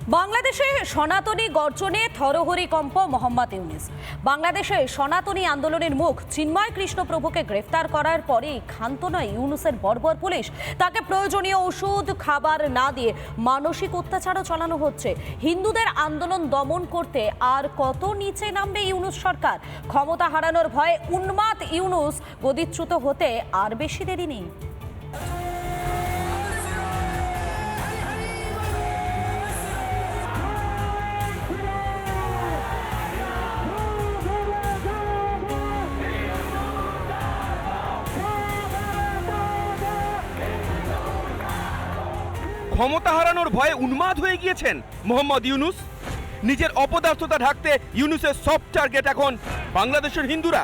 বাংলাদেশে সনাতনী গর্জনে থরহরিকম্প মোহাম্মদ ইউনূস। বাংলাদেশে সনাতনী আন্দোলনের মুখ চিন্ময় কৃষ্ণপ্রভুকে গ্রেফতার করার পরেই ক্ষান্ত নয় ইউনূসের বর্বর পুলিশ। তাকে প্রয়োজনীয় ওষুধ খাবার না দিয়ে মানসিক অত্যাচারও চালানো হচ্ছে। হিন্দুদের আন্দোলন দমন করতে আর কত নিচে নামবে ইউনূস সরকার? ক্ষমতা হারানোর ভয়ে উন্মাদ ইউনূস গদিচ্যুত হতে আর বেশি দেরি নেই। ক্ষমতা হারানোর ভয়ে উন্মাদ হয়ে গিয়েছেন মোহাম্মদ ইউনূস। নিজের অপদার্থতা ঢাকতে ইউনূসের সফট টার্গেট এখন বাংলাদেশের হিন্দুরা।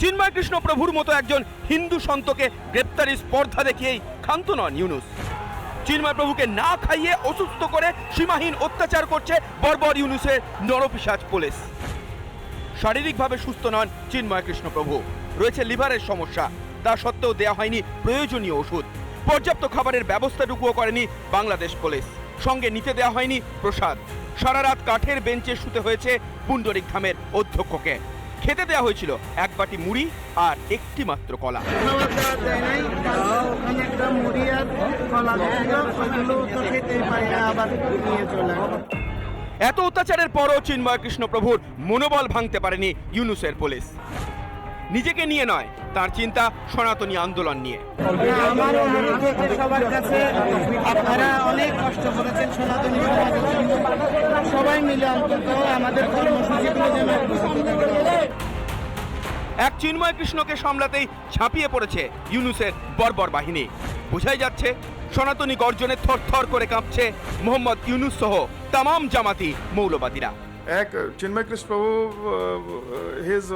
চিন্ময় কৃষ্ণপ্রভুর মতো একজন হিন্দু সন্তকে গ্রেপ্তারি স্পর্ধা দেখিয়েই ক্ষান্ত নন ইউনূস। চিন্ময় প্রভুকে না খাইয়ে অসুস্থ করে সীমাহীন অত্যাচার করছে বর্বর ইউনূসের নরপিশাচ পুলিশ। শারীরিকভাবে সুস্থ নন চিন্ময় কৃষ্ণপ্রভু, রয়েছে লিভারের সমস্যা। তা সত্ত্বেও দেয়া হয়নি প্রয়োজনীয় ওষুধ। পর্যাপ্ত খাবারের ব্যবস্থাটুকুও করেনি বাংলাদেশ পুলিশ। সঙ্গে নিতে দেওয়া হয়নি প্রসাদ। সারা রাত কাঠের বেঞ্চে শুতে হয়েছে পুণ্ডরিক ধামের অধ্যক্ষকে। খেতে দেওয়া হয়েছিল এক বাটি মুড়ি আর একটি মাত্র কলা। এত অত্যাচারের পরও চিন্ময় কৃষ্ণপ্রভুর মনোবল ভাঙতে পারেনি ইউনূসের পুলিশ। নিজেকে নিয়ে নয়, তার চিন্তা সনাতনী আন্দোলন নিয়ে। আমার অনুরোধ সবার কাছে, আপনারা অনেক কষ্ট করেছেন সনাতনী সমাজের জন্য, সবাই মিলে অন্তত আমাদের কর্মসূচিগুলো যেন। এক চিন্ময় কৃষ্ণকে সামলাতেই ঝাঁপিয়ে পড়েছে ইউনূসের বর্বর বাহিনী। বোঝাই যাচ্ছে সনাতনী গর্জনে থরথর করে কাঁপছে মোহাম্মদ ইউনূস সহ তামাম জামাতি মৌলবাদীরা। এক চিন্ময় কৃষ্ণপ্রভু হিজ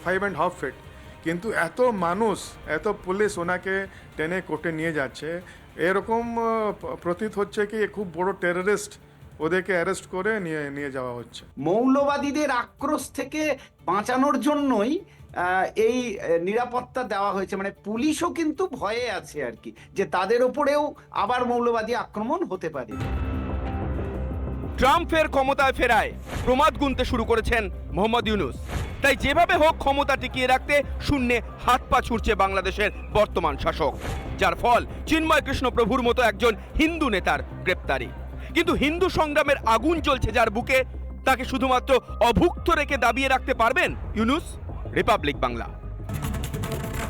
5.5 feet, কিন্তু এত মানুষ, এত পুলিশ ওনাকে টেনে কোর্টে নিয়ে যাচ্ছে, এরকম প্রতীত হচ্ছে কি খুব বড় টেররিস্ট, ওদেরকে অ্যারেস্ট করে নিয়ে যাওয়া হচ্ছে। মৌলবাদীদের আক্রোশ থেকে বাঁচানোর জন্যই এই নিরাপত্তা দেওয়া হয়েছে। মানে পুলিশও কিন্তু ভয়ে আছে আর কি, যে তাদের উপরেও আবার মৌলবাদী আক্রমণ হতে পারে। ট্রাম্পের ক্ষমতায় ফেরায় প্রমাদ গুনতে শুরু করেছেন মোহাম্মদ ইউনূস। তাই যেভাবে হোক ক্ষমতা টিকিয়ে রাখতে শূন্যে হাত পা ছুড়ছে বাংলাদেশের বর্তমান শাসক, যার ফল চিন্ময় কৃষ্ণপ্রভুর মতো একজন হিন্দু নেতার গ্রেপ্তারি। কিন্তু হিন্দু সংগ্রামের আগুন জ্বলছে যার বুকে, তাকে শুধুমাত্র অভুক্ত রেখে দাবিয়ে রাখতে পারবেন ইউনূস? রিপাবলিক বাংলা।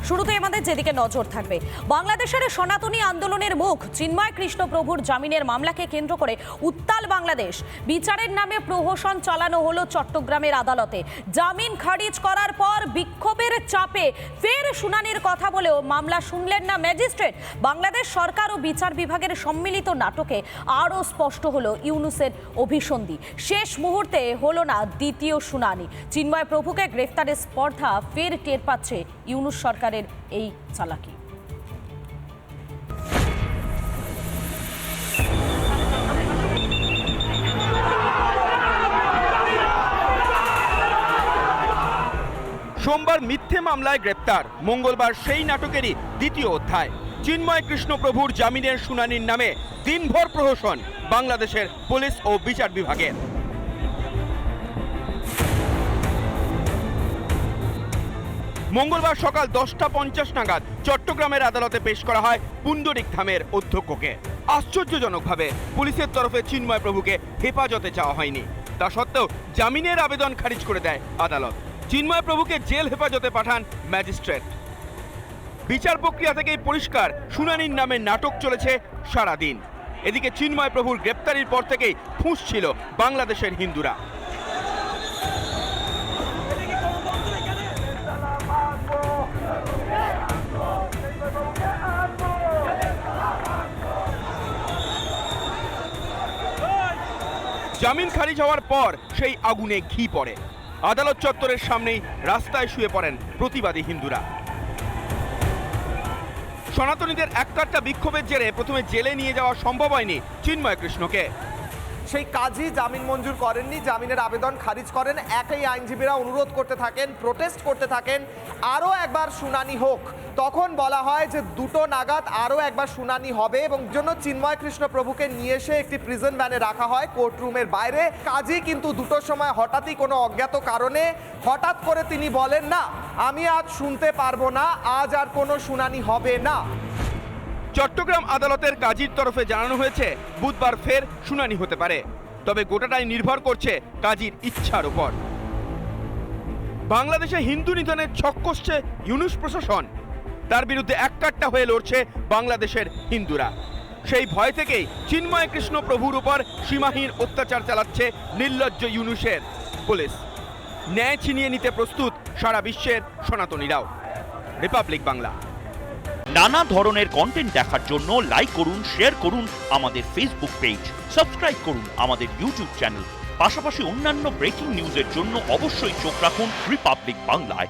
শুরুতে আমাদের যেদিকে নজর থাকবে, বাংলাদেশের সনাতনী আন্দোলনের মুখ চিন্ময় কৃষ্ণপ্রভুর জামিনের মামলাকে কেন্দ্র করে উত্তাল বাংলাদেশ। বিচারের নামে প্রহসন চালানো হলো চট্টগ্রামের আদালতে। জামিন খারিজ করার পর বিক্ষোভের চাপে ফের শুনানির কথা বলেও মামলা শুনলেন না ম্যাজিস্ট্রেট। বাংলাদেশ সরকার ও বিচার বিভাগের সম্মিলিত নাটকে আরও স্পষ্ট হলো ইউনূসের অভিসন্ধি। শেষ মুহূর্তে হলো না দ্বিতীয় শুনানি। চিন্ময় প্রভুকে গ্রেফতারের স্পর্ধা ফের টের পাচ্ছে ইউনূস সরকার এই চালাকি। সোমবার মিথ্যে মামলায় গ্রেপ্তার, মঙ্গলবার সেই নাটকেরই দ্বিতীয় অধ্যায়। চিন্ময় কৃষ্ণপ্রভুর জামিনের শুনানির নামে দিনভর প্রহসন বাংলাদেশের পুলিশ ও বিচার বিভাগের। মঙ্গলবার সকাল 10:50 নাগাদ চট্টগ্রামের আদালতে পেশ করা হয় পুণ্ডরিক ধামের অধ্যক্ষকে। আশ্চর্যজনকভাবে পুলিশের তরফে চিন্ময় প্রভুকে হেফাজতে চাওয়া হয়নি। তা সত্ত্বেও জামিনের আবেদন খারিজ করে দেয় আদালত। চিন্ময় প্রভুকে জেল হেফাজতে পাঠান ম্যাজিস্ট্রেট। বিচার প্রক্রিয়া থেকেই পরিষ্কার, শুনানির নামে নাটক চলেছে সারাদিন। এদিকে চিন্ময় প্রভুর গ্রেপ্তারির পর থেকেই ফুঁসছিল বাংলাদেশের হিন্দুরা। জামিন খারিজ হওয়ার পর সেই আগুনে ঘি পড়ে। আদালত চত্বরের সামনেই রাস্তায় শুয়ে পড়েন প্রতিবাদী হিন্দুরা। সনাতনীদের এককাট্টা বিক্ষোভের জেরে প্রথমে জেলে নিয়ে যাওয়া সম্ভব হয়নি চিন্ময় কৃষ্ণকে। সেই কাজই জামিন মঞ্জুর করেননি, জামিনের আবেদন খারিজ করেন। একই আইনজীবীরা অনুরোধ করতে থাকেন, প্রোটেস্ট করতে থাকেন, আরও একবার শুনানি হোক। তখন বলা হয় যে 2টো নাগাদ আরও একবার শুনানি হবে এবং জন্য চিন্ময় কৃষ্ণ প্রভুকে নিয়ে এসে একটি প্রিজন ভ্যানে রাখা হয় কোর্টরুমের বাইরে। কাজী কিন্তু 2টোর সময় হঠাৎই কোনো অজ্ঞাত কারণে হঠাৎ করে তিনি বলেন, না আমি আজ শুনতে পারবো না, আজ আর কোনো শুনানি হবে না। চট্টগ্রাম আদালতের কাজীর তরফে জানানো হয়েছে বুধবার ফের শুনানি হতে পারে, তবে গোটাটাই নির্ভর করছে কাজীর ইচ্ছার উপর। বাংলাদেশে হিন্দু নিধনের ছক কষছে ইউনূস প্রশাসন, তার বিরুদ্ধে এককাট্টা হয়ে লড়ছে বাংলাদেশের হিন্দুরা। সেই ভয় থেকেই চিন্ময় কৃষ্ণ প্রভুর উপর সীমাহীন অত্যাচার চালাচ্ছে নির্লজ্জ ইউনূসের পুলিশ। ন্যায় ছিনিয়ে নিতে প্রস্তুত সারা বিশ্বের সনাতনীরাও। রিপাবলিক বাংলা। নানা ধরনের কন্টেন্ট দেখার জন্য লাইক করুন, শেয়ার করুন আমাদের ফেসবুক পেজ, সাবস্ক্রাইব করুন আমাদের ইউটিউব চ্যানেল। পাশাপাশি অন্যান্য ব্রেকিং নিউজের জন্য অবশ্যই চোখ রাখুন রিপাবলিক বাংলায়।